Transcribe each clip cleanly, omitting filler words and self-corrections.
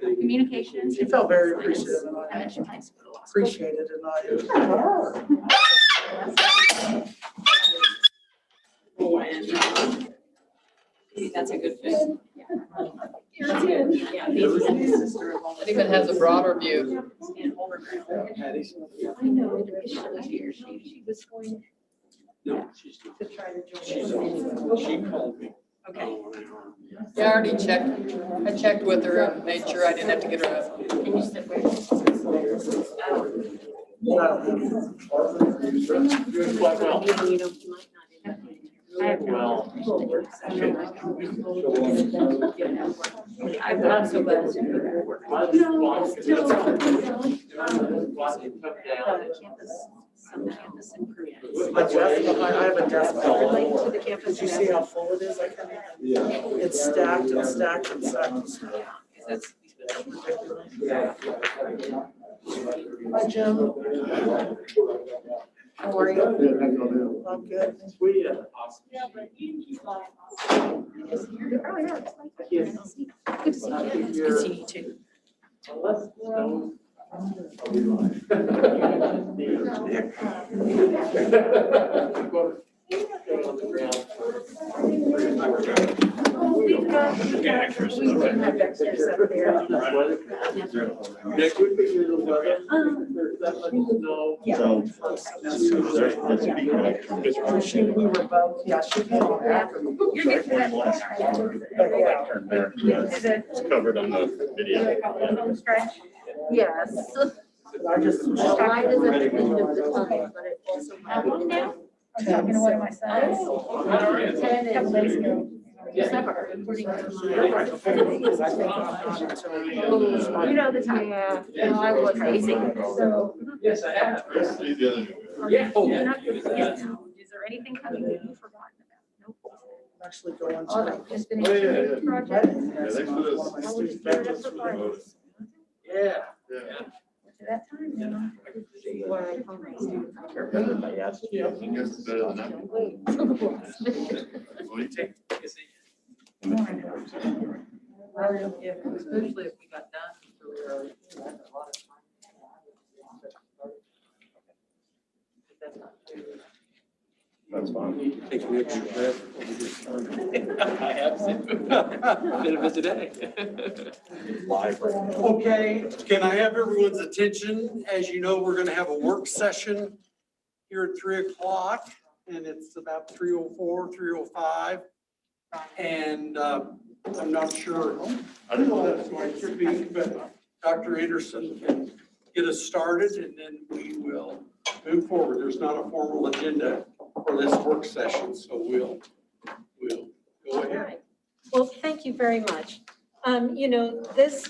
Communications. She felt very appreciative, and And then she plans to go to law school. appreciated, and That's a good thing. Yeah. It even has a broader view. I know, it shows here, she was going No, she's to try to join. she called me. Okay. Yeah, I already checked. I checked with her and made sure I didn't have to get her up. And you said where? Doing quite well. You know, you might not. I have Well. I'm not so glad. Some campus improvements. my desk behind, I have a desk Relate behind. to the campus. Did you see how full it is? I can't even. It's stacked and stacked and stacked and stacked. That's. Hi, Jim. How are you? I'm good. We, Good to see you. Good to see you too. unless snow. We've got, we do have extras up there. Next week, we do the weather. There's that much snow. Yeah. So She, we were both, yeah, she came on after me. You're good for that. it's covered on the video. Home stretch? Yes. I just. The light is at the end of the tunnel, but it also. How long now? I'm talking to one of my sons. 10 A couple days ago. December, according to Because I think my. You know the time. Yeah. No, I was crazy. So. Yes, I have. Yeah. You're not gonna forget now. Is there anything coming that you've forgotten about? Nope. actually going Oh, to. like just Oh, finished yeah, the yeah. project. Next month, one of my I would student start up veterans for will be finals. Yeah. To that time, you know. Why, oh, my student. Everybody asked you. I guess it's better than that. What do you think? Yeah, especially if we got done really early. That's a lot of time. That's not too. That's fine. Take an extra breath. I have to. Bit of a today. Live right now. Okay, can I have everyone's attention? As you know, we're gonna have a work session here at 3:00, and it's about 3:04, 3:05. And I'm not sure I didn't know that's that. going to be, but Dr. Anderson can get us started, and then we will move forward. There's not a formal agenda for this work session, so we'll go ahead. Well, thank you very much. You know, this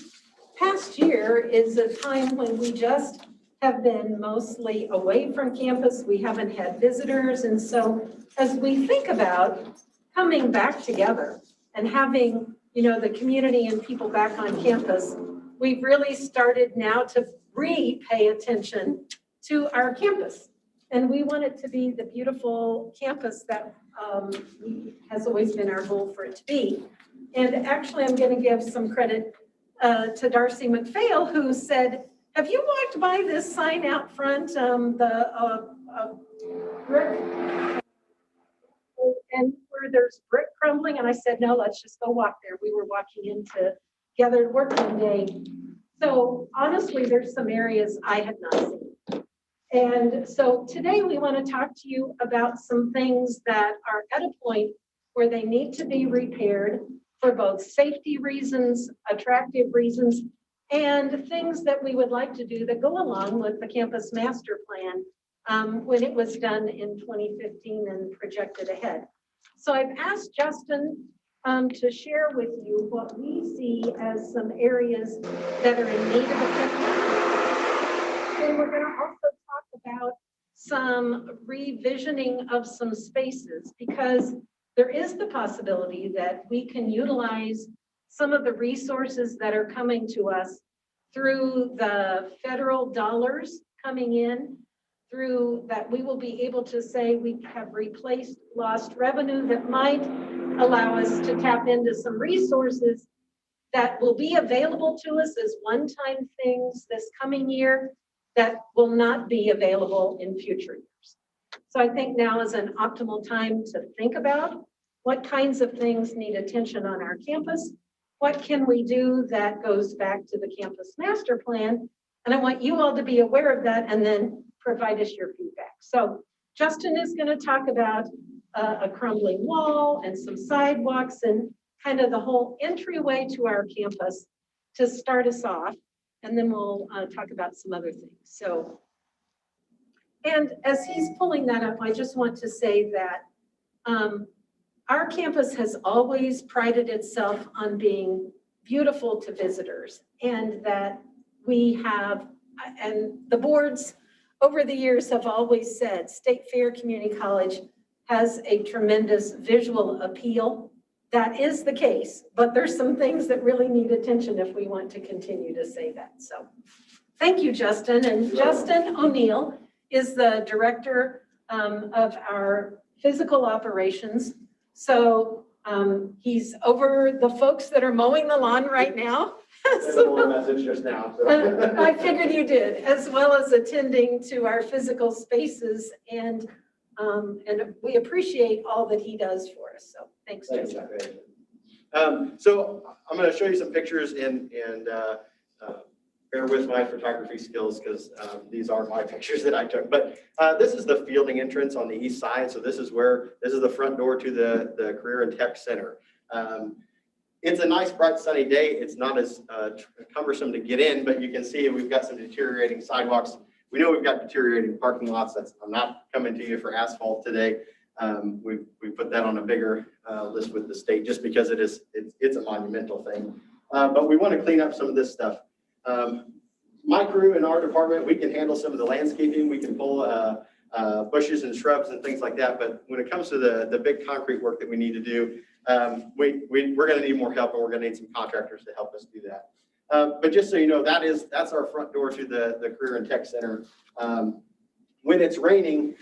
past year is a time when we just have been mostly away from campus. We haven't had visitors. And so as we think about coming back together and having, you know, the community and people back on campus, we've really started now to pay attention to our campus. And we want it to be the beautiful campus that has always been our goal for it to be. And actually, I'm going to give some credit to Darcy McPhail, who said, have you walked by this sign out front, the brick, and where there's brick crumbling? And I said, no, let's just go walk there. We were walking into Gathered Working Day. So honestly, there's some areas I had not seen. And so today we want to talk to you about some things that are at a point where they need to be repaired for both safety reasons, attractive reasons, and things that we would like to do that go along with the campus master plan when it was done in 2015 and projected ahead. So I've asked Justin to share with you what we see as some areas that are in need of attention. And we're going to also talk about some revisioning of some spaces, because there is the possibility that we can utilize some of the resources that are coming to us through the federal dollars coming in, through that we will be able to say we have replaced lost revenue that might allow us to tap into some resources that will be available to us as one-time things this coming year that will not be available in future years. So I think now is an optimal time to think about what kinds of things need attention on our campus. What can we do that goes back to the campus master plan? And I want you all to be aware of that and then provide us your feedback. So Justin is going to talk about a crumbling wall and some sidewalks and kind of the whole entryway to our campus to start us off. And then we'll talk about some other things. So, and as he's pulling that up, I just want to say that our campus has always prided itself on being beautiful to visitors, and that we have, and the boards over the years have always said State Fair Community College has a tremendous visual appeal. That is the case, but there's some things that really need attention if we want to continue to say that. So thank you, Justin. And Justin O'Neill is the director of our physical operations. So he's over the folks that are mowing the lawn right now. So, message just now. So. I figured you did, as well as attending to our physical spaces, and we appreciate all that he does for us. So thanks, Justin. So I'm going to show you some pictures and bear with my photography skills because these are my pictures that I took. But this is the fielding entrance on the east side. So this is the front door to the Career and Tech Center. It's a nice, bright, sunny day. It's not as cumbersome to get in, but you can see we've got some deteriorating sidewalks. We know we've got deteriorating parking lots. I'm not coming to you for asphalt today. We put that on a bigger list with the state just because it's a monumental thing. But we want to clean up some of this stuff. My crew in our department, we can handle some of the landscaping. We can pull bushes and shrubs and things like that. But when it comes to the big concrete work that we need to do, we're going to need more help, and we're going to need some contractors to help us do that. But just so you know, that's our front door to the Career and Tech Center. When it's raining,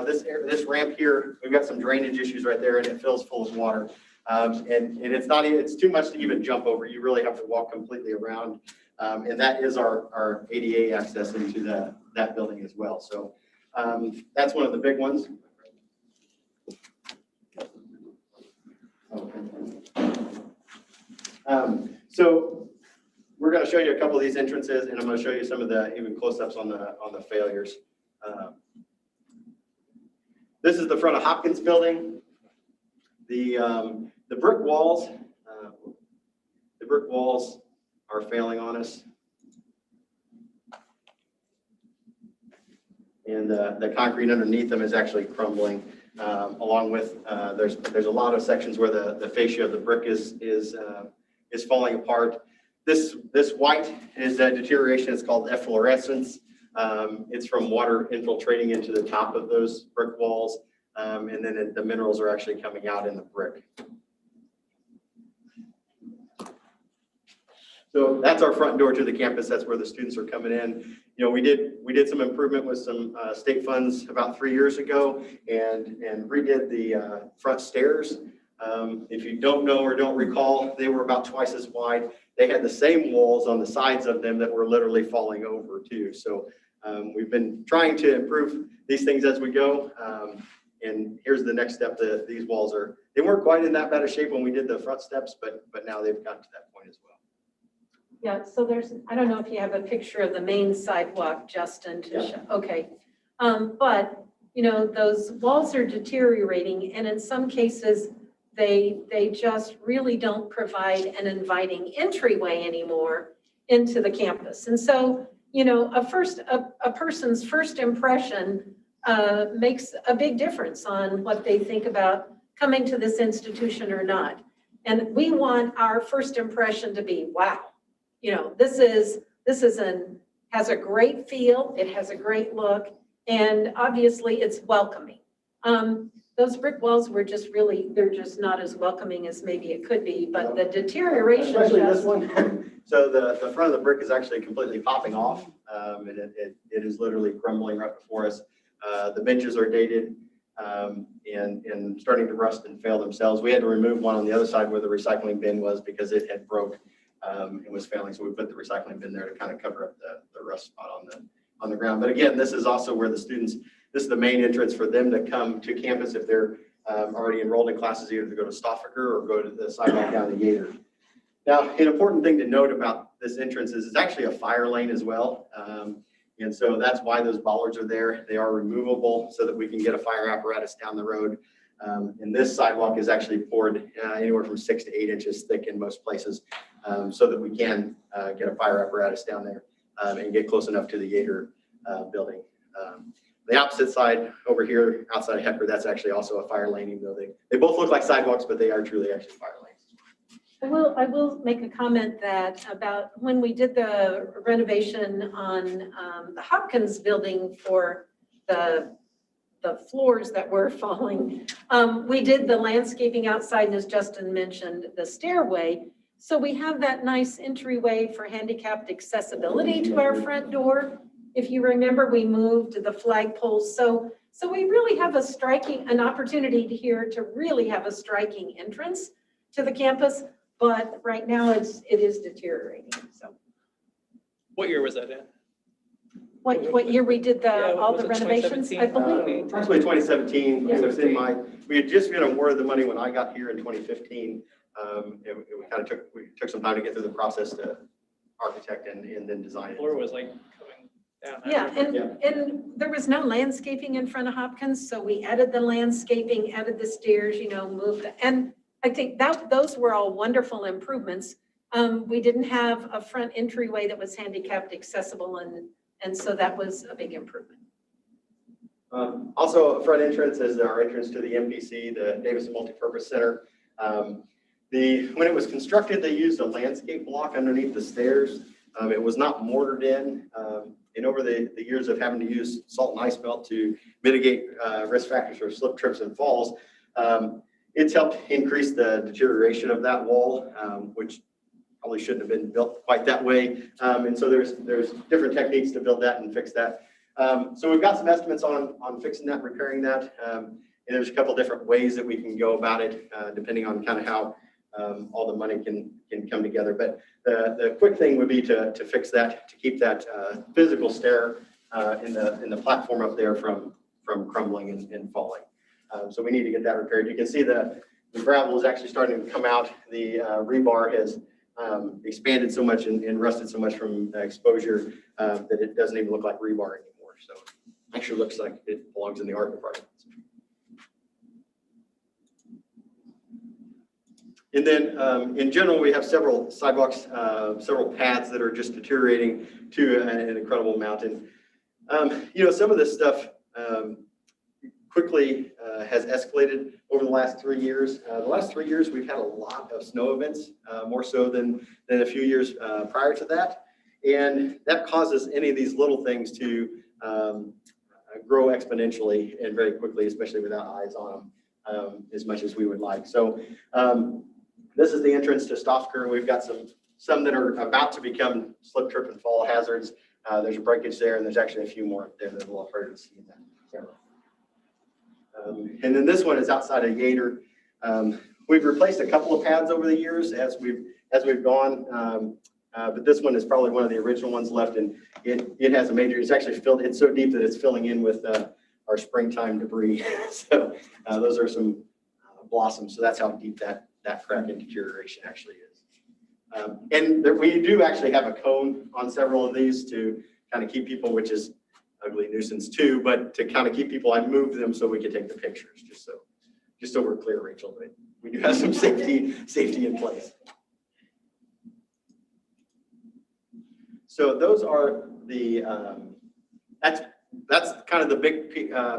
this ramp here, we've got some drainage issues right there, and it fills full of water. And it's too much to even jump over. You really have to walk completely around. And that is our ADA access into that building as well. So that's one of the big ones. So we're going to show you a couple of these entrances, and I'm going to show you some of the even close-ups on the failures. This is the front of Hopkins Building. The brick walls are failing on us, and the concrete underneath them is actually crumbling. Along with there's a lot of sections where the fascia of the brick is falling apart. This white is a deterioration. It's called efflorescence. It's from water infiltrating into the top of those brick walls, and then the minerals are actually coming out in the brick. So that's our front door to the campus. That's where the students are coming in. You know, we did some improvement with some state funds about 3 years ago, and redid the front stairs. If you don't know or don't recall, they were about twice as wide. They had the same walls on the sides of them that were literally falling over too. So we've been trying to improve these things as we go. And here's the next step. These walls they weren't quite in that bad a shape when we did the front steps, but now they've gotten to that point as well. Yeah, so I don't know if you have a picture of the main sidewalk, Justin, to show. Okay. But, you know, those walls are deteriorating, and in some cases, they just really don't provide an inviting entryway anymore into the campus. And so, you know, a person's first impression makes a big difference on what they think about coming to this institution or not. And we want our first impression to be, wow, you know, this has a great feel, it has a great look, and obviously it's welcoming. Those brick walls were they're just not as welcoming as maybe it could be, but the deterioration. Especially this one. So the front of the brick is actually completely popping off, and it is literally crumbling right before us. The benches are dated and starting to rust and fail themselves. We had to remove one on the other side where the recycling bin was because it had broke. and was failing. So we put the recycling bin there to kind of cover up the rust spot on the ground. But again, this is also where the students, this is the main entrance for them to come to campus if they're already enrolled in classes, either to go to Stoffaker or go to the sidewalk down to Gator. Now, an important thing to note about this entrance is it's actually a fire lane as well. And so that's why those bollards are there. They are removable so that we can get a fire apparatus down the road. And this sidewalk is actually poured anywhere from 6 to 8 inches thick in most places, so that we can get a fire apparatus down there and get close enough to the Gator building. The opposite side over here outside of Hecker, that's actually also a fire lane, even though they both look like sidewalks, but they are truly actually fire lanes. I will make a comment that about when we did the renovation on the Hopkins building for the floors that were falling, we did the landscaping outside, and as Justin mentioned, the stairway. So we have that nice entryway for handicapped accessibility to our front door. If you remember, we moved the flagpoles. So we really have an opportunity here to really have a striking entrance to the campus. But right now it is deteriorating. So What year was that in? what year we did all was the it renovations, I 2017? believe. Approximately 2017. It was we had just been awarded the money when I got here in 2015. We took some time to get through the process to architect and then design The it. floor was like coming down. Yeah, and there was no landscaping in front of Hopkins, so we added the landscaping, added the stairs, moved, and I think those were all wonderful improvements. We didn't have a front entryway that was handicapped accessible, and so that was a big improvement. Also, a front entrance is our entrance to the MPC, the Davis Multipurpose Center. When it was constructed, they used a landscape block underneath the stairs. It was not mortared in. And over the years of having to use salt and ice melt to mitigate risk factors for slip, trips, and falls, it's helped increase the deterioration of that wall, which probably shouldn't have been built quite that way. And so there's different techniques to build that and fix that. So we've got some estimates on fixing that, repairing that. And there's a couple different ways that we can go about it, depending on kind of how all the money can come together. But the quick thing would be to fix that, to keep that physical stair in the platform up there from crumbling and falling. So we need to get that repaired. You can see the gravel is actually starting to come out. The rebar has expanded so much and rusted so much from exposure that it doesn't even look like rebar anymore. So it actually looks like it belongs in the art department. And then in general, we have several sidewalks, several paths that are just deteriorating to an incredible amount. And some of this stuff quickly has escalated over the last 3 years. The last 3 years, we've had a lot of snow events, more so than a few years prior to that. And that causes any of these little things to grow exponentially and very quickly, especially without eyes on them as much as we would like. So this is the entrance to Stoffaker. We've got some that are about to become slip, trip, and fall hazards. There's a breakage there, and there's actually a few more up there that are a little harder to see in that camera. And then this one is outside of Gator. We've replaced a couple of pads over the years as we've gone, but this one is probably one of the original ones left, and it has a major. It's actually filled. It's so deep that it's filling in with our springtime debris. So those are some blossoms. So that's how deep that crack and deterioration actually is. And we do actually have a cone on several of these to kind of keep people, which is ugly nuisance too, but to kind of keep people, I moved them so we could take the pictures, just so we're clear, Rachel, but we do have some safety in place. So those are the, that's kind of the big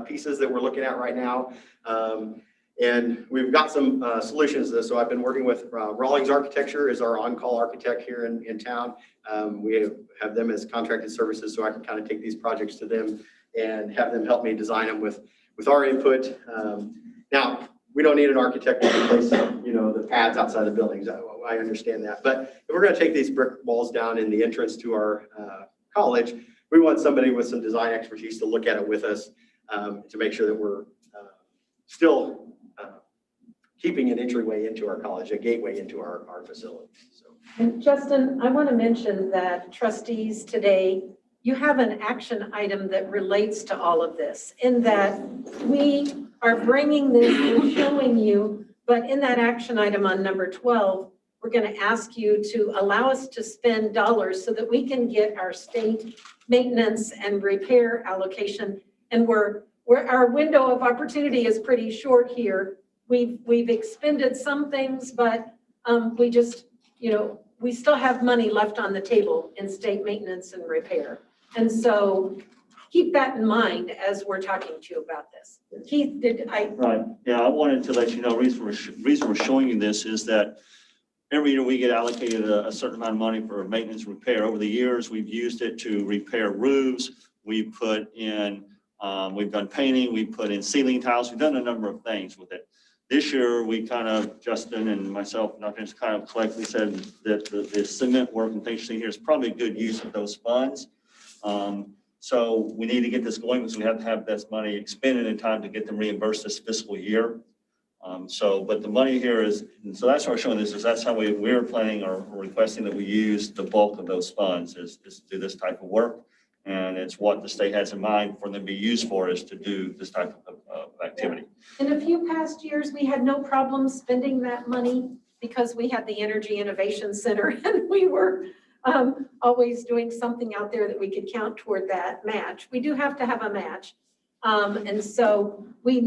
pieces that we're looking at right now. And we've got some solutions to this. So I've been working with Rawlings Architecture is our on-call architect here in town. We have them as contracted services, so I can kind of take these projects to them and have them help me design them with our input. Now, we don't need an architect to replace, the pads outside the buildings. I understand that. But if we're going to take these brick walls down in the entrance to our college, we want somebody with some design expertise to look at it with us to make sure that we're still keeping an entryway into our college, a gateway into our facilities. So And Justin, I want to mention that trustees today, you have an action item that relates to all of this, in that we are bringing this, we're showing you, but in that action item on number 12, we're going to ask you to allow us to spend dollars so that we can get our state maintenance and repair allocation. And our window of opportunity is pretty short here. We've expended some things, but we just, we still have money left on the table in state maintenance and repair. And so keep that in mind as we're talking to you about this. Keith, Right, yeah, I wanted to let you know, reason we're showing you this is that every year we get allocated a certain amount of money for maintenance and repair. Over the years, we've used it to repair roofs. We've put in, we've done painting, we've put in ceiling tiles. We've done a number of things with it. This year, we kind of, Justin and myself, and others kind of collectively said that the cement work and things you see here is probably a good use of those funds. So we need to get this going because we have to have this money expended in time to get them reimbursed this fiscal year. But the money here is, and so that's why we're showing this, is that's how we're planning or requesting that we use the bulk of those funds is to do this type of work. And it's what the state has in mind for them to be used for, is to do this type of activity. in a few past years, we had no problem spending that money because we had the Energy Innovation Center and we were always doing something out there that we could count toward that match. We do have to have a match. And so we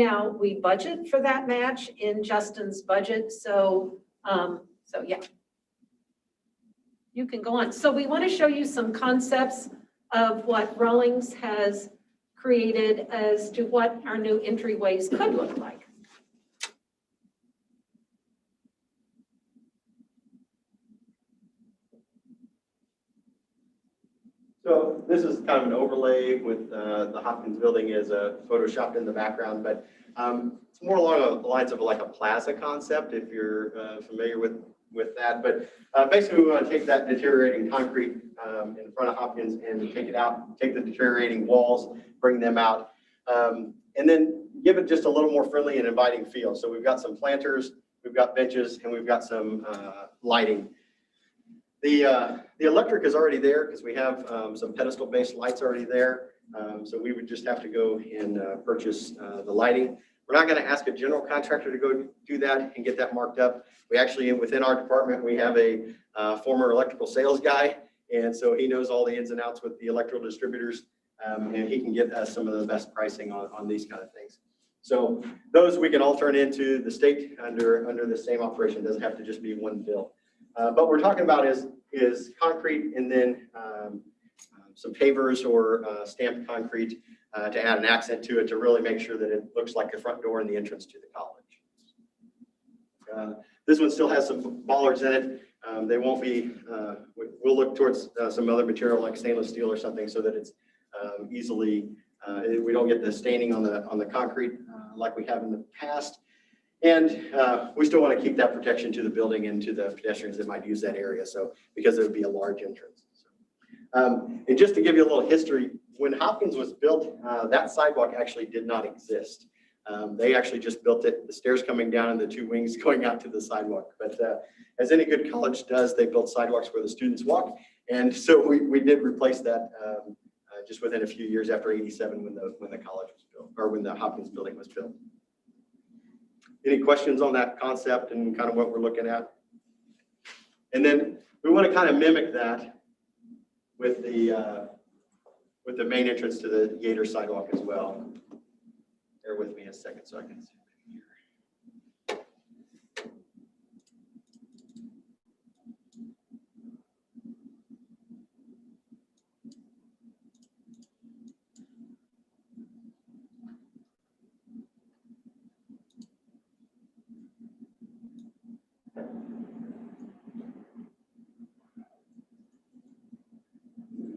budget for that match in Justin's budget. So yeah, you can go on. So we want to show you some concepts of what Rawlings has created as to what our new entryways could look like. So this is kind of an overlay with the Hopkins Building is photoshopped in the background, but it's more along the lines of like a plaza concept, if you're familiar with that. But basically, we want to take that deteriorating concrete in front of Hopkins and take it out, take the deteriorating walls, bring them out, and then give it just a little more friendly and inviting feel. So we've got some planters, we've got benches, and we've got some lighting. The electric is already there because we have some pedestal-based lights already there. So we would just have to go and purchase the lighting. We're not going to ask a general contractor to go do that and get that marked up. We actually, within our department, we have a former electrical sales guy. And so he knows all the ins and outs with the electrical distributors. And he can get us some of the best pricing on these kind of things. So those we can all turn into the state under the same operation. It doesn't have to just be one bill. But what we're talking about is concrete and then some pavers or stamped concrete to add an accent to it to really make sure that it looks like the front door and the entrance to the college. This one still has some bollards in it. They won't be, we'll look towards some other material like stainless steel or something so that it's easily, we don't get the staining on the concrete like we have in the past. And we still want to keep that protection to the building and to the pedestrians that might use that area. So because it would be a large entrance. So, and just to give you a little history, when Hopkins was built, that sidewalk actually did not exist. They actually just built it, the stairs coming down and the two wings going out to the sidewalk. But as any good college does, they built sidewalks where the students walk. And so we did replace that just within a few years after '87 when the college was built, or when the Hopkins building was built. Any questions on that concept and kind of what we're looking at? And then we want to kind of mimic that with the main entrance to the Gator Sidewalk as well. Bear with me a second so I can see.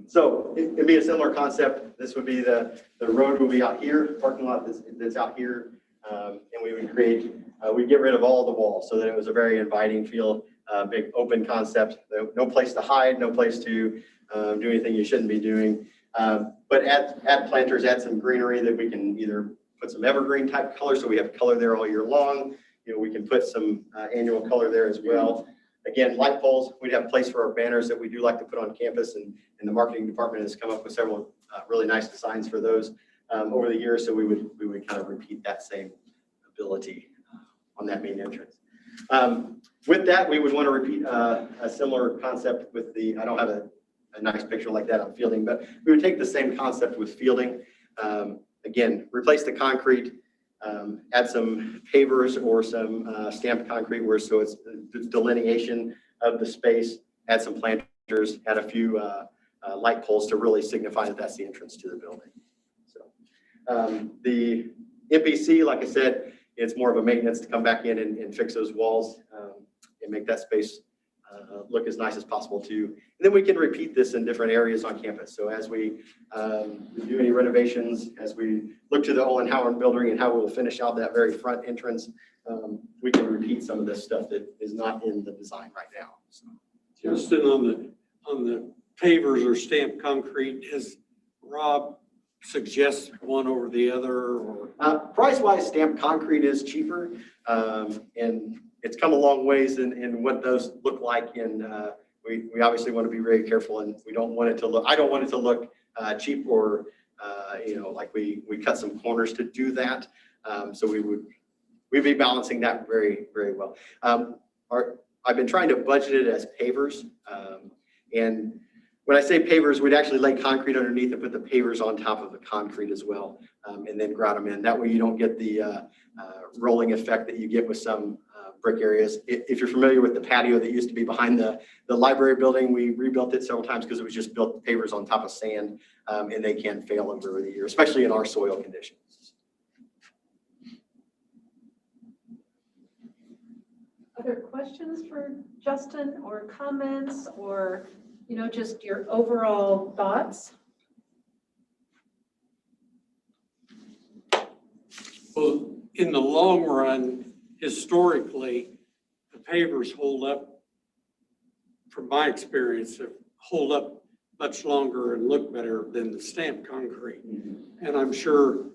So it'd be a similar concept. This would be the road will be out here, parking lot that's out here. And we would we'd get rid of all the walls so that it was a very inviting feel, big open concept. No place to hide, no place to do anything you shouldn't be doing. But add planters, add some greenery that we can either put some evergreen type color so we have color there all year long. We can put some annual color there as well. Again, light poles, we'd have a place for our banners that we do like to put on campus, and the marketing department has come up with several really nice designs for those over the years. So we would kind of repeat that same ability on that main entrance. With that, we would want to repeat a similar concept with the, I don't have a nice picture like that on Fielding, but we would take the same concept with Fielding. Again, replace the concrete, add some pavers or some stamped concrete so it's the delineation of the space, add some planters, add a few light poles to really signify that that's the entrance to the building. So the MPC, like I said, it's more of a maintenance to come back in and fix those walls and make that space look as nice as possible too. And then we can repeat this in different areas on campus. So as we do any renovations, as we look to the Olin Howard building and how we'll finish out that very front entrance, we can repeat some of this stuff that is not in the design right now. So. Justin, on the pavers or stamped concrete, is Rob suggest one over the other? Or? Price-wise, stamped concrete is cheaper, and it's come a long ways in what those look like. And we obviously want to be very careful, and we don't want it to look. I don't want it to look cheap or like we cut some corners to do that. So we'd be balancing that very, very well. I've been trying to budget it as pavers, and when I say pavers, we'd actually lay concrete underneath and put the pavers on top of the concrete as well, and then grout them in. That way you don't get the rolling effect that you get with some brick areas. If you're familiar with the patio that used to be behind the library building, we rebuilt it several times because it was just built pavers on top of sand, and they can fail over the year, especially in our soil conditions. Other questions for Justin or comments or, just your overall thoughts? Well, in the long run, historically, the pavers hold up, from my experience, hold up much longer and look better than the stamped concrete. And I'm sure,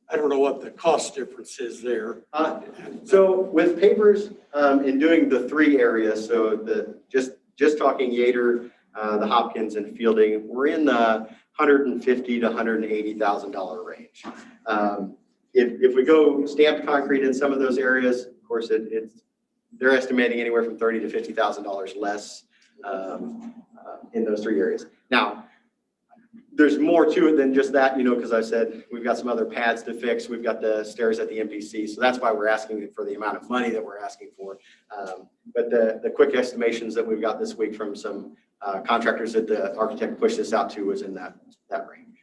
I don't know what the cost difference is there. So with pavers, in doing the three areas, so just talking Gator, the Hopkins and Fielding, we're in the $150,000 to $180,000 range. If we go stamped concrete in some of those areas, of course, they're estimating anywhere from $30,000 to $50,000 less in those three areas. Now, there's more to it than just that, because I said we've got some other pads to fix. We've got the stairs at the MPC, so that's why we're asking for the amount of money that we're asking for. But the quick estimations that we've got this week from some contractors that the architect pushed this out to was in that range.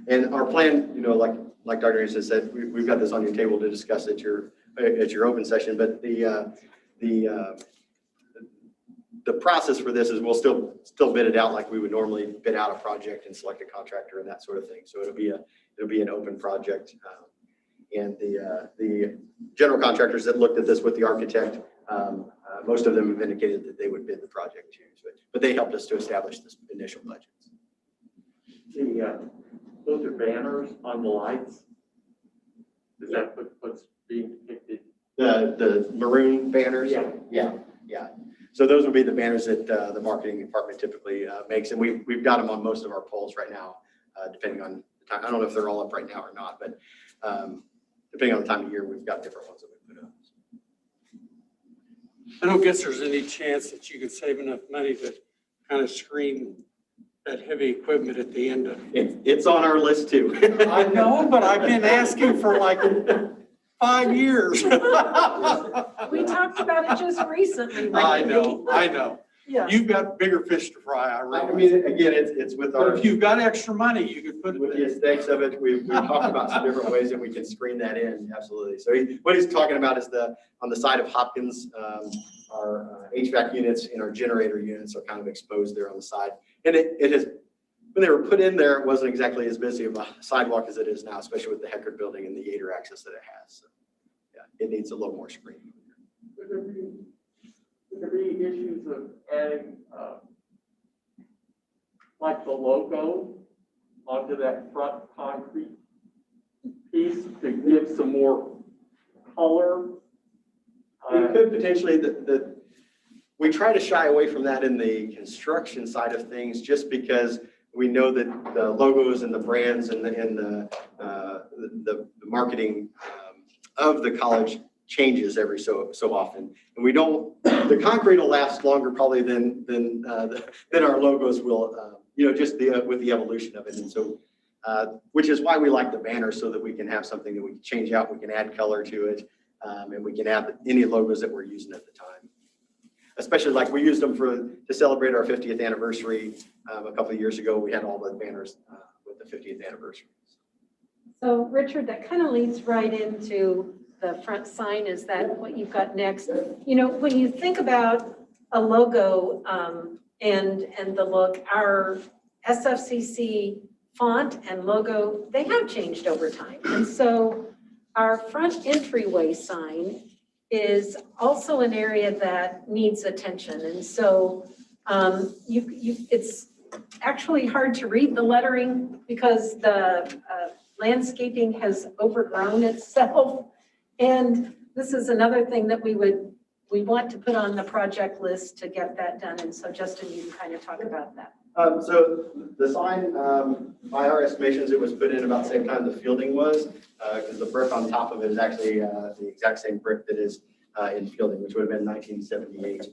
And our plan, like Dr. Anderson said, we've got this on your table to discuss at your open session. But the process for this is we'll still bid it out like we would normally bid out a project and select a contractor and that sort of thing. So it'll be an open project. And the general contractors that looked at this with the architect, most of them have indicated that they would bid the project too. But they helped us to establish this initial budget. Those are banners on the lights. Is that what's being depicted? The maroon banners? Yeah. Yeah. So those would be the banners that the marketing department typically makes. And we've got them on most of our poles right now, depending on the time. I don't know if they're all up right now or not, but depending on the time of year, we've got different ones that we put up. I don't guess there's any chance that you could save enough money to kind of screen that heavy equipment at the end of it. It's on our list too. I know, but I've been asking for like 5 years. We talked about it just recently. I know. Yeah. You've got bigger fish to fry, I I realize. mean, again, it's with But our, if you've got extra money, you could put it with the there. aesthetics of it, we've talked about some different ways that we can screen that in, absolutely. So what he's talking about is on the side of Hopkins, our HVAC units and our generator units are kind of exposed there on the side. And it has, when they were put in there, it wasn't exactly as busy of a sidewalk as it is now, especially with the Hopkins Building and the Gator access that it has. So yeah, it needs a little more screening. Could there be issues of adding like the logo onto that front concrete piece to give some more color We could potentially, we try to shy away from that in the construction side of things, just because we know that the logos and the brands and the marketing of the college changes every so often. And we don't, the concrete will last longer probably than our logos will, just with the evolution of it. And so, which is why we like the banner, so that we can have something that we can change out, we can add color to it, and we can add any logos that we're using at the time. Especially like we used them to celebrate our 50th anniversary a couple of years ago. We had all the banners with the 50th anniversary. So Richard, that kind of leads right into the front sign. Is that what you've got next? When you think about a logo and the look, our SFCC font and logo, they have changed over time. And so our front entryway sign is also an area that needs attention. And so it's actually hard to read the lettering because the landscaping has overgrown itself. And this is another thing that we want to put on the project list to get that done. And so Justin, you can kind of talk about that. So the sign, by our estimations, it was put in about the same time the fielding was, because the brick on top of it is actually the exact same brick that is in fielding, which would have been 1978.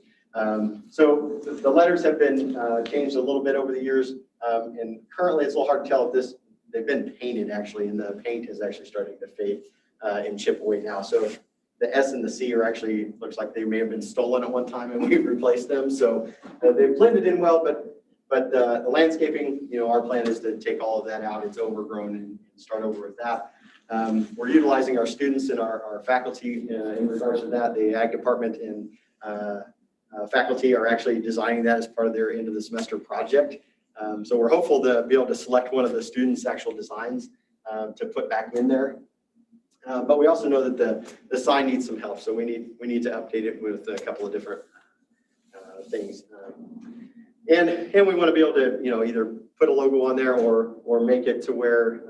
So the letters have been changed a little bit over the years, and currently it's a little hard to tell if they've been painted actually, and the paint is actually starting to fade and chip away now. So the S and the C are actually, looks like they may have been stolen at one time and we've replaced them. So they've blended in well, but the landscaping, our plan is to take all of that out. It's overgrown and start over with that. We're utilizing our students and our faculty in regards to that. The ag department and faculty are actually designing that as part of their end of the semester project. So we're hopeful to be able to select one of the students' actual designs to put back in there. But we also know that the sign needs some help. So we need to update it with a couple of different things. And we want to be able to, either put a logo on there or make it to where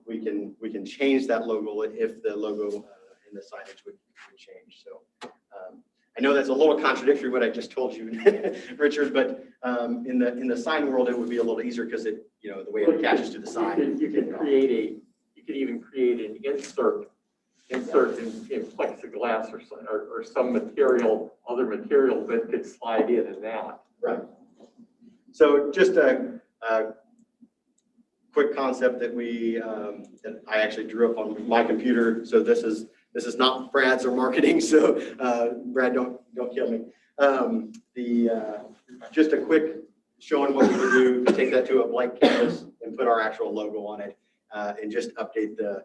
we can change that logo if the logo in the signage would change. So I know that's a little contradictory what I just told you, Richard, but in the sign world, it would be a little easier because the way it attaches to the sign. You could even create an insert in plexiglass or some other material that could slide in and out. Right. So just a quick concept that that I actually drew up on my computer. So this is not Brad's or marketing. So Brad, don't kill me. Just a quick showing what we would do, take that to a blank canvas and put our actual logo on it, and just update the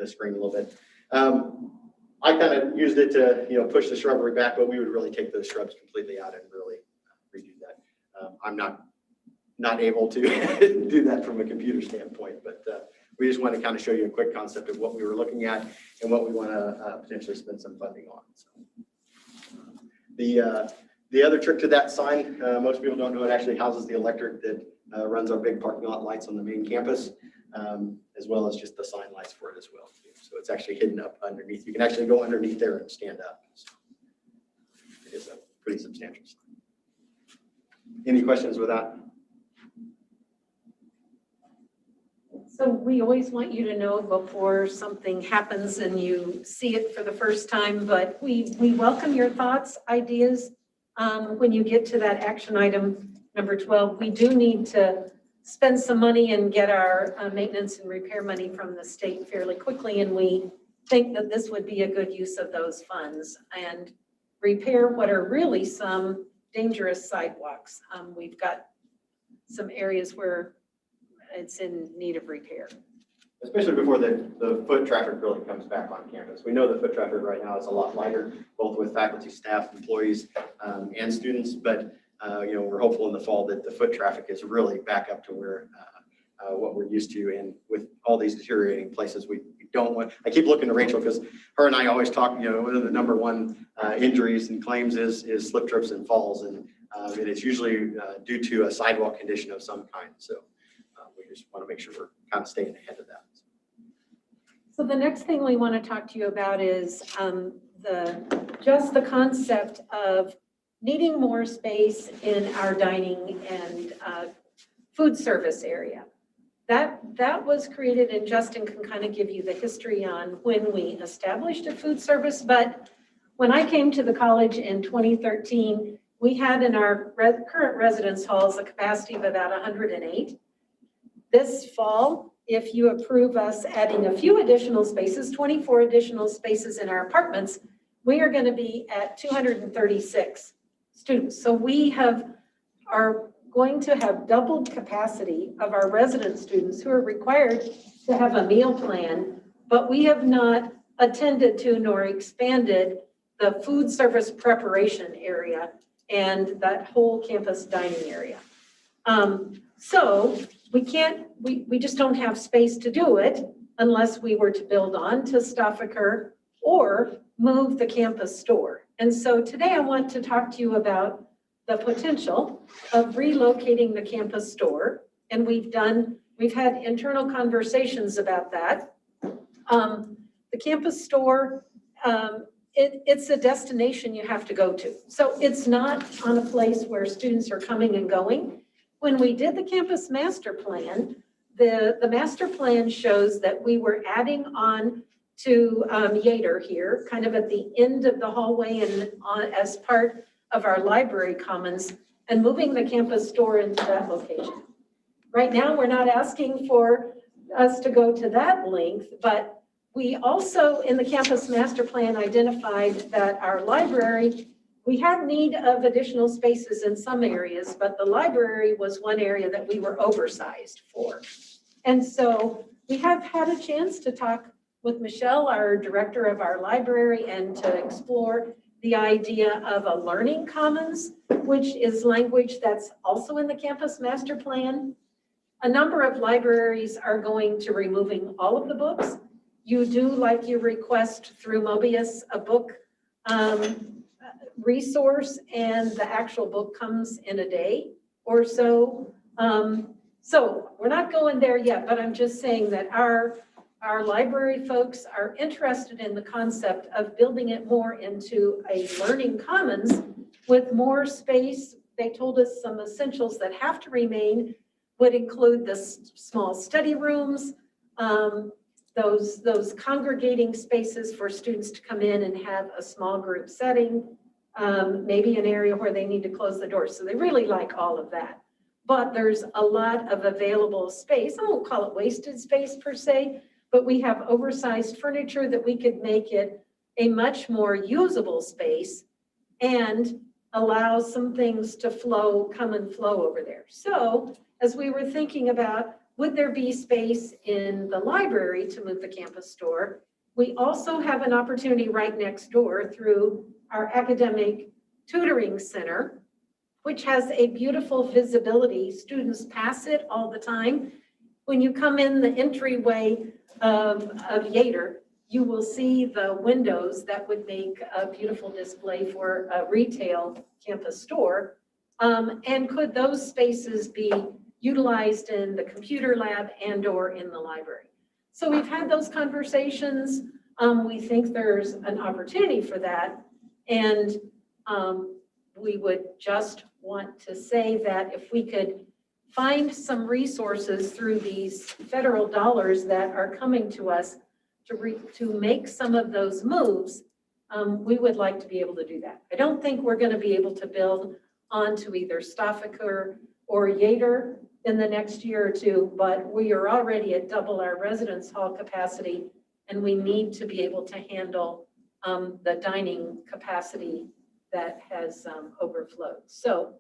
screen a little bit. I kind of used it to push the shrubbery back, but we would really take those shrubs completely out and really redo that. I'm not able to do that from a computer standpoint, but we just want to kind of show you a quick concept of what we were looking at and what we want to potentially spend some funding on. So, the other trick to that sign, most people don't know, it actually houses the electric that runs our big parking lot lights on the main campus, as well as just the sign lights for it as well. So it's actually hidden up underneath. You can actually go underneath there and stand up. So it is a pretty substantial sign. Any questions with that? So we always want you to know before something happens and you see it for the first time, but we welcome your thoughts, ideas. When you get to that action item number 12, we do need to spend some money and get our maintenance and repair money from the state fairly quickly. And we think that this would be a good use of those funds and repair what are really some dangerous sidewalks. We've got some areas where it's in need of repair. Especially before the foot traffic really comes back on campus. We know the foot traffic right now is a lot lighter, both with faculty, staff, employees, and students. But we're hopeful in the fall that the foot traffic is really back up to where what we're used to. And with all these deteriorating places, we don't want. I keep looking to Rachel because her and I always talk. One of the number one injuries and claims is slip, trips, and falls, and it's usually due to a sidewalk condition of some kind. So we just want to make sure we're kind of staying ahead of that. So the next thing we want to talk to you about is just the concept of needing more space in our dining and food service area. That was created, and Justin can kind of give you the history on when we established a food service. But when I came to the college in 2013, we had in our current residence halls a capacity of about 108. This fall, if you approve us adding a few additional spaces, 24 additional spaces in our apartments, we are going to be at 236 students. So we are going to have doubled capacity of our resident students who are required to have a meal plan, but we have not attended to nor expanded the food service preparation area and that whole campus dining area. So we just don't have space to do it unless we were to build on to Stoffaker or move the campus store. And so today I want to talk to you about the potential of relocating the campus store. And we've had internal conversations about that. The campus store, it's a destination you have to go to. So it's not on a place where students are coming and going. When we did the campus master plan, the master plan shows that we were adding on to Gator here, kind of at the end of the hallway and as part of our library commons, and moving the campus store into that location. Right now, we're not asking for us to go to that length, but we also, in the campus master plan, identified that our library, we had need of additional spaces in some areas, but the library was one area that we were oversized for. And so we have had a chance to talk with Michelle, our director of our library, and to explore the idea of a learning commons, which is language that's also in the campus master plan. A number of libraries are going to removing all of the books. You do, like you request through Mobius, a book resource, and the actual book comes in a day or so. So we're not going there yet, but I'm just saying that our library folks are interested in the concept of building it more into a learning commons with more space. They told us some essentials that have to remain would include the small study rooms, those congregating spaces for students to come in and have a small group setting, maybe an area where they need to close the door. So they really like all of that. But there's a lot of available space. I won't call it wasted space per se, but we have oversized furniture that we could make it a much more usable space and allow some things to come and flow over there. So as we were thinking about, would there be space in the library to move the campus store? We also have an opportunity right next door through our academic tutoring center, which has a beautiful visibility. Students pass it all the time. When you come in the entryway of Gator, you will see the windows that would make a beautiful display for a retail campus store. And could those spaces be utilized in the computer lab and or in the library? So we've had those conversations. We think there's an opportunity for that. And we would just want to say that if we could find some resources through these federal dollars that are coming to us to make some of those moves, we would like to be able to do that. I don't think we're going to be able to build onto either Stoffaker or Gator in the next year or two, but we are already at double our residence hall capacity, and we need to be able to handle the dining capacity that has overflowed. So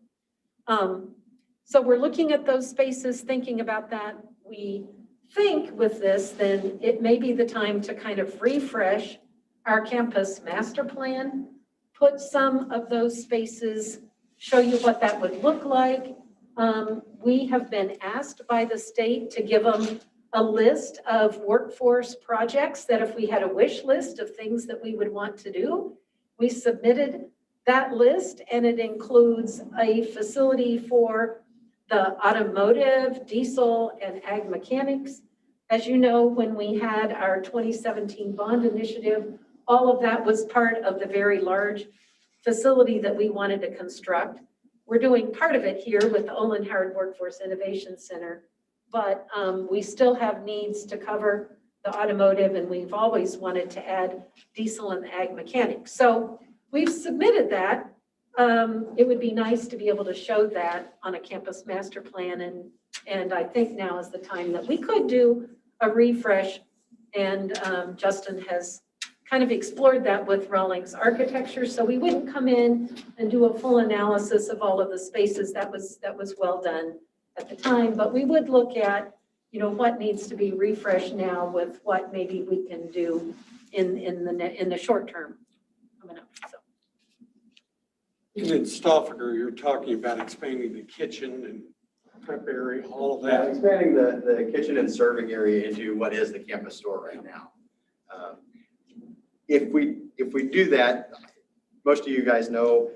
we're looking at those spaces, thinking about that. We think with this, then it may be the time to kind of refresh our campus master plan, put some of those spaces, show you what that would look like. We have been asked by the state to give them a list of workforce projects that if we had a wish list of things that we would want to do, we submitted that list, and it includes a facility for the automotive, diesel, and ag mechanics. As you know, when we had our 2017 bond initiative, all of that was part of the very large facility that we wanted to construct. We're doing part of it here with the Olin Howard Workforce Innovation Center, but we still have needs to cover the automotive, and we've always wanted to add diesel and ag mechanics. So we've submitted that. It would be nice to be able to show that on a campus master plan, and I think now is the time that we could do a refresh, and Justin has kind of explored that with Rawlings Architecture, so we wouldn't come in and do a full analysis of all of the spaces. That was well done at the time, but we would look at, you know, what needs to be refreshed now with what maybe we can do in the short term coming up. So. And in Stoffaker, you're talking about expanding the kitchen and prep area, all of that. Expanding the kitchen and serving area into what is the campus store right now. If we do that, most of you guys know,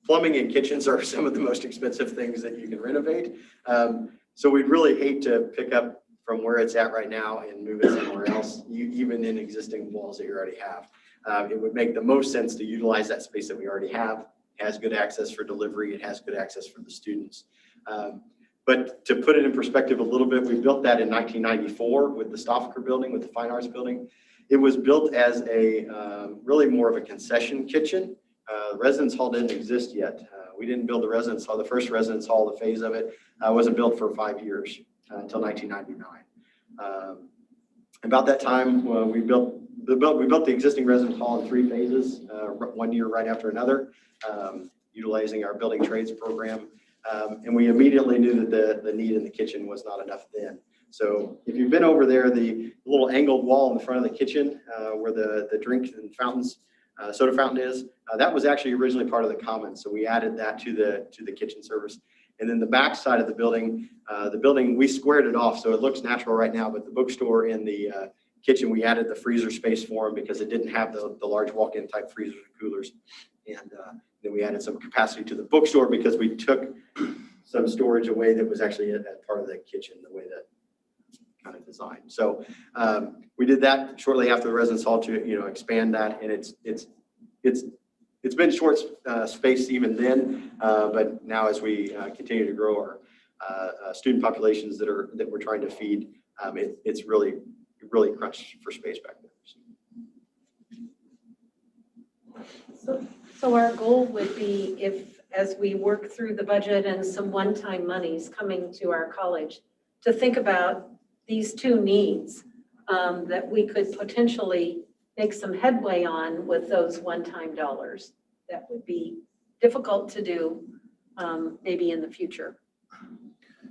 plumbing and kitchens are some of the most expensive things that you can renovate. So we'd really hate to pick up from where it's at right now and move it somewhere else, even in existing walls that you already have. It would make the most sense to utilize that space that we already have. It has good access for delivery. It has good access for the students. But to put it in perspective a little bit, we built that in 1994 with the Stoffaker building, with the Fine Arts building. It was built as a really more of a concession kitchen. The residence hall didn't exist yet. We didn't build the residence hall. The first residence hall, the phase of it, wasn't built for 5 years until 1999. About that time, we built the existing residence hall in 3 phases, 1 year right after another, utilizing our building trades program. And we immediately knew that the need in the kitchen was not enough then. So if you've been over there, the little angled wall in the front of the kitchen where the drink and fountains, soda fountain is, that was actually originally part of the commons. So we added that to the kitchen service. And then the back side of the building, we squared it off so it looks natural right now, but the bookstore and the kitchen, we added the freezer space for them because it didn't have the large walk-in type freezers and coolers. And then we added some capacity to the bookstore because we took some storage away that was actually at part of the kitchen, the way that kind of designed. So we did that shortly after the residence hall to expand that, and it's been short space even then, but now as we continue to grow our student populations that we're trying to feed, it's really crunched for space back there. So our goal would be, if as we work through the budget and some one-time monies coming to our college, to think about these 2 needs that we could potentially make some headway on with those one-time dollars. That would be difficult to do maybe in the future.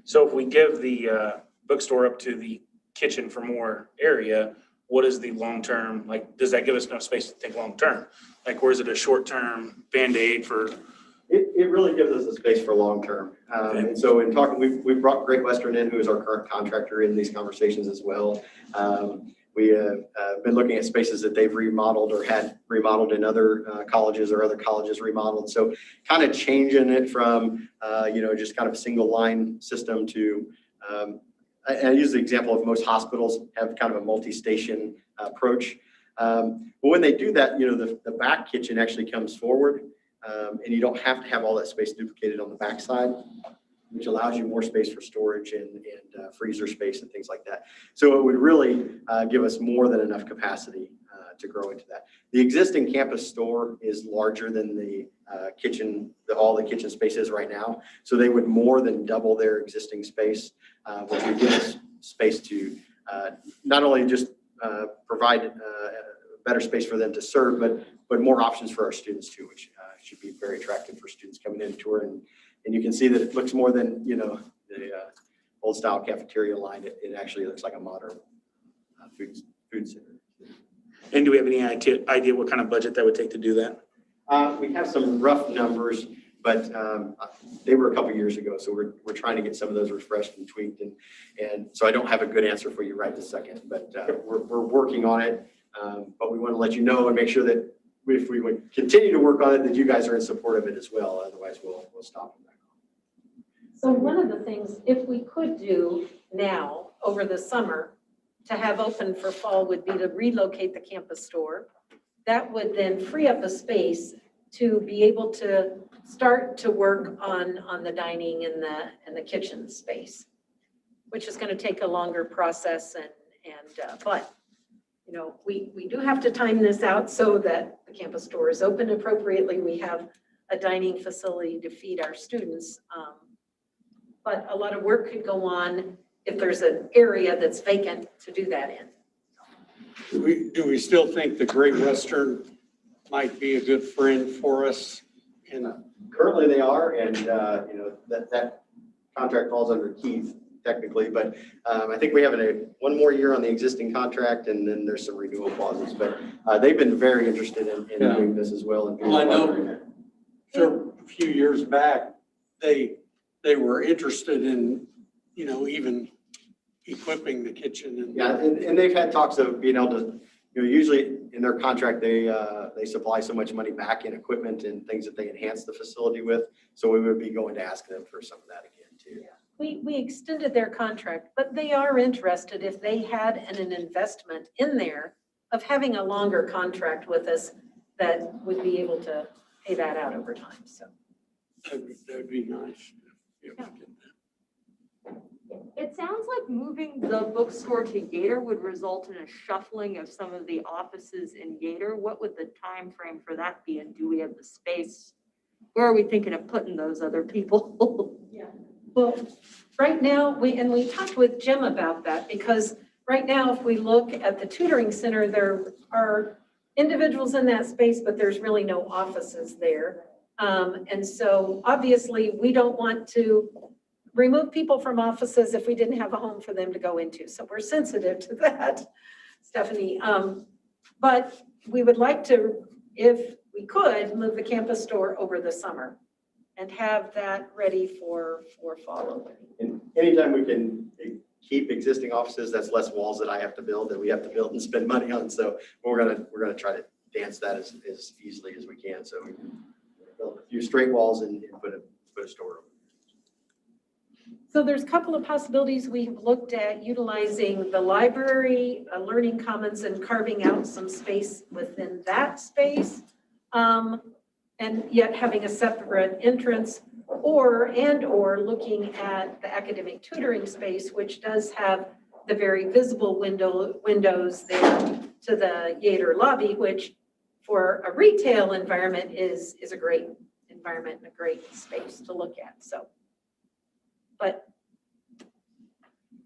So if we give the bookstore up to the kitchen for more area, what is the long-term, like, does that give us enough space to think long-term? Like, or is it a short-term Band-Aid for? It really gives us a space for long-term. And so in talking, we've brought Great Western in, who is our current contractor in these conversations as well. We have been looking at spaces that they've remodeled or had remodeled in other colleges or other colleges remodeled. So kind of changing it from, just kind of a single line system to, I use the example of most hospitals have kind of a multi-station approach. But when they do that, the back kitchen actually comes forward, and you don't have to have all that space duplicated on the back side, which allows you more space for storage and freezer space and things like that. So it would really give us more than enough capacity to grow into that. The existing campus store is larger than the kitchen, all the kitchen space is right now. So they would more than double their existing space, which would give us space to not only just provide better space for them to serve, but more options for our students too, which should be very attractive for students coming in to tour. And you can see that it looks more than, the old style cafeteria line. It actually looks like a modern food center. And do we have any idea what kind of budget that would take to do that? We have some rough numbers, but they were a couple years ago. So we're trying to get some of those refreshed and tweaked. And so I don't have a good answer for you right this second, but we're working on it. But we want to let you know and make sure that if we would continue to work on it, that you guys are in support of it as well. Otherwise, we'll stop it. So one of the things, if we could do now over the summer, to have open for fall would be to relocate the campus store. That would then free up a space to be able to start to work on the dining and the kitchen space, which is going to take a longer process but you know, we do have to time this out so that the campus store is open appropriately. We have a dining facility to feed our students. But a lot of work could go on if there's an area that's vacant to do that in. Do we still think the Great Western might be a good friend for us? And Currently they are, and, you know, that contract falls under Keith technically, but I think we have one more year on the existing contract, and then there's some renewal clauses, but they've been very interested in doing this as well. Well, I know a few years back, they were interested in, you know, even equipping the kitchen. And yeah, and they've had talks of being able to, you know, usually in their contract, they supply so much money back in equipment and things that they enhance the facility with. So we would be going to ask them for some of that again too. We extended their contract, but they are interested if they had an investment in there of having a longer contract with us that would be able to pay that out over time, so. That'd be nice. If we get that. It sounds like moving the bookstore to Gator would result in a shuffling of some of the offices in Gator. What would the time frame for that be, and do we have the space? Where are we thinking of putting those other people? Yeah. Well, right now, we talked with Jim about that, because right now, if we look at the tutoring center, there are individuals in that space, but there's really no offices there. And so obviously we don't want to remove people from offices if we didn't have a home for them to go into. So we're sensitive to that, Stephanie. But we would like to, if we could, move the campus store over the summer and have that ready for fall opening. And anytime we can keep existing offices, that's less walls that I have to build, that we have to build and spend money on. So we're gonna try to dance that as easily as we can. So we can build a few straight walls and put a store over. So there's a couple of possibilities. We have looked at utilizing the library, learning commons, and carving out some space within that space, and yet having a separate entrance, or looking at the academic tutoring space, which does have the very visible windows there to the Gator lobby, which for a retail environment is a great environment and a great space to look at. So. But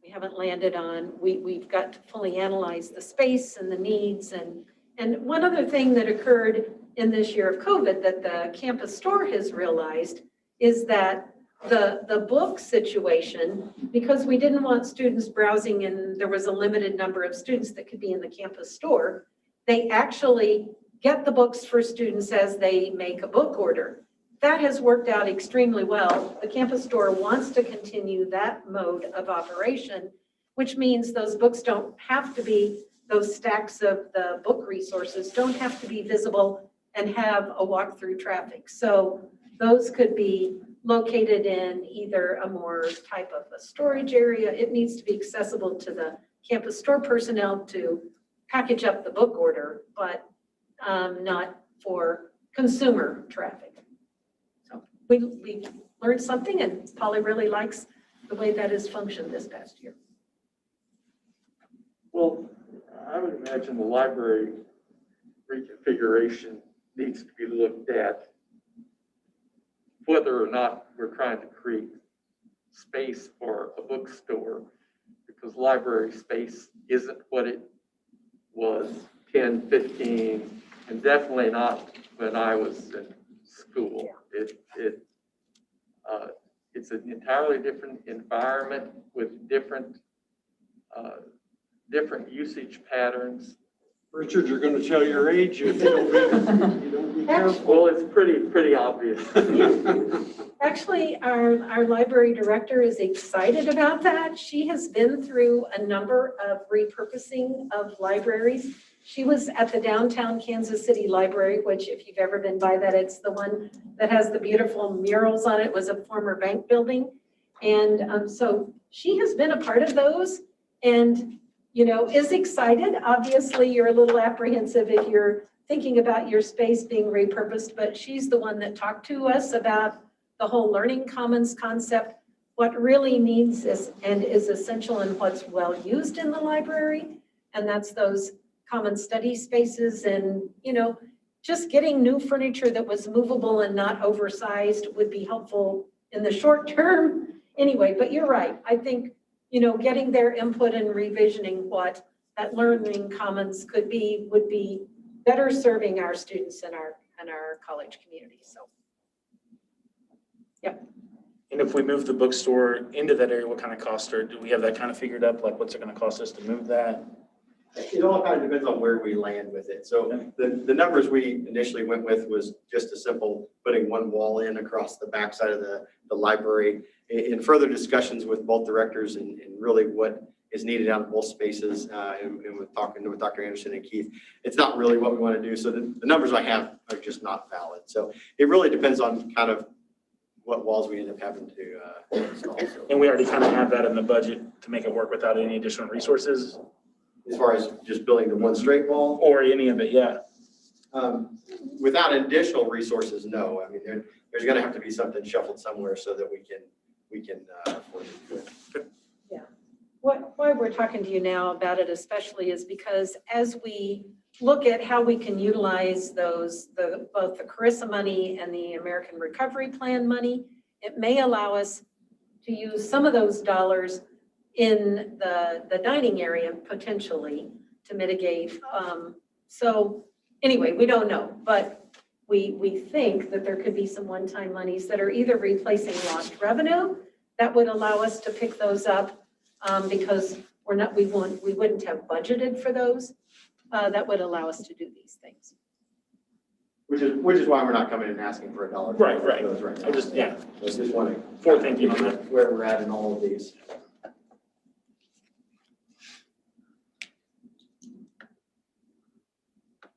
we haven't landed on, we've got to fully analyze the space and the needs. And one other thing that occurred in this year of COVID that the campus store has realized is that the book situation, because we didn't want students browsing and there was a limited number of students that could be in the campus store, they actually get the books for students as they make a book order. That has worked out extremely well. The campus store wants to continue that mode of operation, which means those books don't have to be, those stacks of the book resources don't have to be visible and have a walk-through traffic. So those could be located in either a more type of a storage area. It needs to be accessible to the campus store personnel to package up the book order, but not for consumer traffic. We learned something, and Polly really likes the way that has functioned this past year. Well, I would imagine the library reconfiguration needs to be looked at, whether or not we're trying to create space for a bookstore, because library space isn't what it was 10, 15, and definitely not when I was in school. It's an entirely different environment with different usage patterns. Richard, you're going to tell your age if you don't be careful. Well, it's pretty obvious. Actually, our library director is excited about that. She has been through a number of repurposing of libraries. She was at the downtown Kansas City Library, which if you've ever been by that, it's the one that has the beautiful murals on it. It was a former bank building. And so she has been a part of those. And, is excited. Obviously, you're a little apprehensive if you're thinking about your space being repurposed, but she's the one that talked to us about the whole learning commons concept, what really needs is and is essential and what's well used in the library. And that's those common study spaces and, just getting new furniture that was movable and not oversized would be helpful in the short term. Anyway, but you're right. I think, getting their input and revisioning what that learning commons could be would be better serving our students and our college community. So, yep. And if we move the bookstore into that area, what kind of cost, or do we have that kind of figured up? Like, what's it going to cost us to move that? It all kind of depends on where we land with it. So the numbers we initially went with was just a simple putting one wall in across the backside of the library. In further discussions with both directors and really what is needed out of both spaces, and with talking with Dr. Anderson and Keith, it's not really what we want to do. So the numbers I have are just not valid. So it really depends on kind of what walls we end up having to install. So, And we already kind of have that in the budget to make it work without any additional resources? as far as just building the one straight wall? Or any of it, yeah. Without additional resources, no. I mean, there's going to have to be something shuffled somewhere so that we can afford to do it. Yeah. Why we're talking to you now about it especially is because as we look at how we can utilize both the Carissa money and the American Recovery Plan money, it may allow us to use some of those dollars in the dining area potentially to mitigate. So anyway, we don't know, but we think that there could be some one-time monies that are either replacing lost revenue that would allow us to pick those up because we wouldn't have budgeted for those. That would allow us to do these things. Which is why we're not coming in and asking for $1. Right. For those right now. I just want to forethinking on that. where we're at in all of these.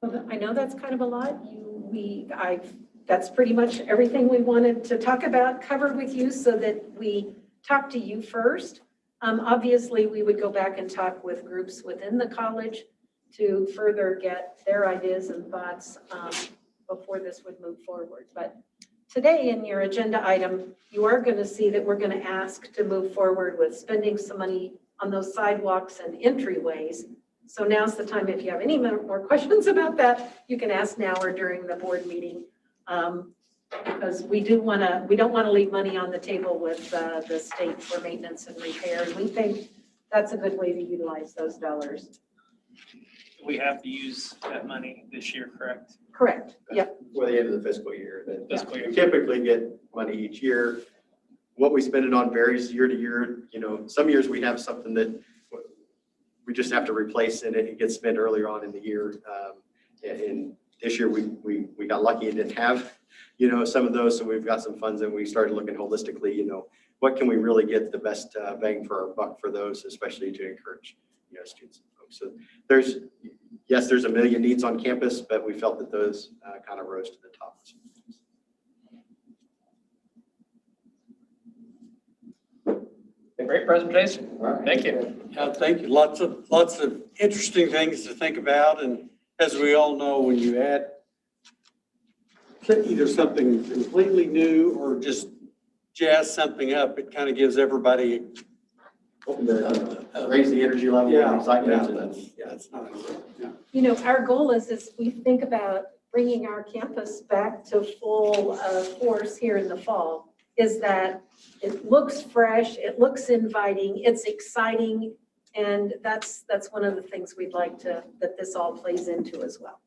Well, I know that's kind of a lot. That's pretty much everything we wanted to talk about, covered with you so that we talk to you first. Obviously, we would go back and talk with groups within the college to further get their ideas and thoughts before this would move forward. But today in your agenda item, you are going to see that we're going to ask to move forward with spending some money on those sidewalks and entryways. So now's the time, if you have any more questions about that, you can ask now or during the board meeting. Because we don't want to leave money on the table with the state for maintenance and repair. And we think that's a good way to utilize those dollars. We have to use that money this year, correct? Correct, yep. For the end of the fiscal year. Fiscal year. We typically get money each year. What we spend it on varies year to year. Some years we have something that we just have to replace and it gets spent earlier on in the year. And this year we got lucky and didn't have, some of those. So we've got some funds and we started looking holistically, what can we really get the best bang for our buck for those, especially to encourage, students and folks. So there's a million needs on campus, but we felt that those kind of rose to the top. Great presentation. Thank you. Yeah, thank you. Lots of interesting things to think about. And as we all know, when you add either something completely new or just jazz something up, it kind of gives everybody Raise the energy level. Yeah, and excitement. that's nice. Our goal is we think about bringing our campus back to full force here in the fall, is that it looks fresh, it looks inviting, it's exciting, and that's one of the things we'd like that this all plays into as well.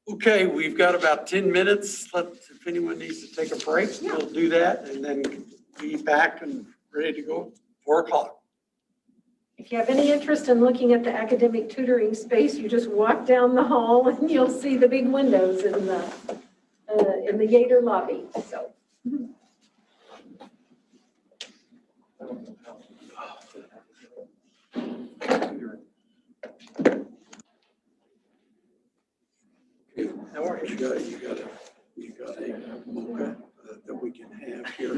Okay, we've got about 10 minutes. If anyone needs to take a break, we'll do that and then be back and ready to go 4 o'clock. If you have any interest in looking at the academic tutoring space, you just walk down the hall and you'll see the big windows in the Gator lobby. So. You got a mocha that we can have here.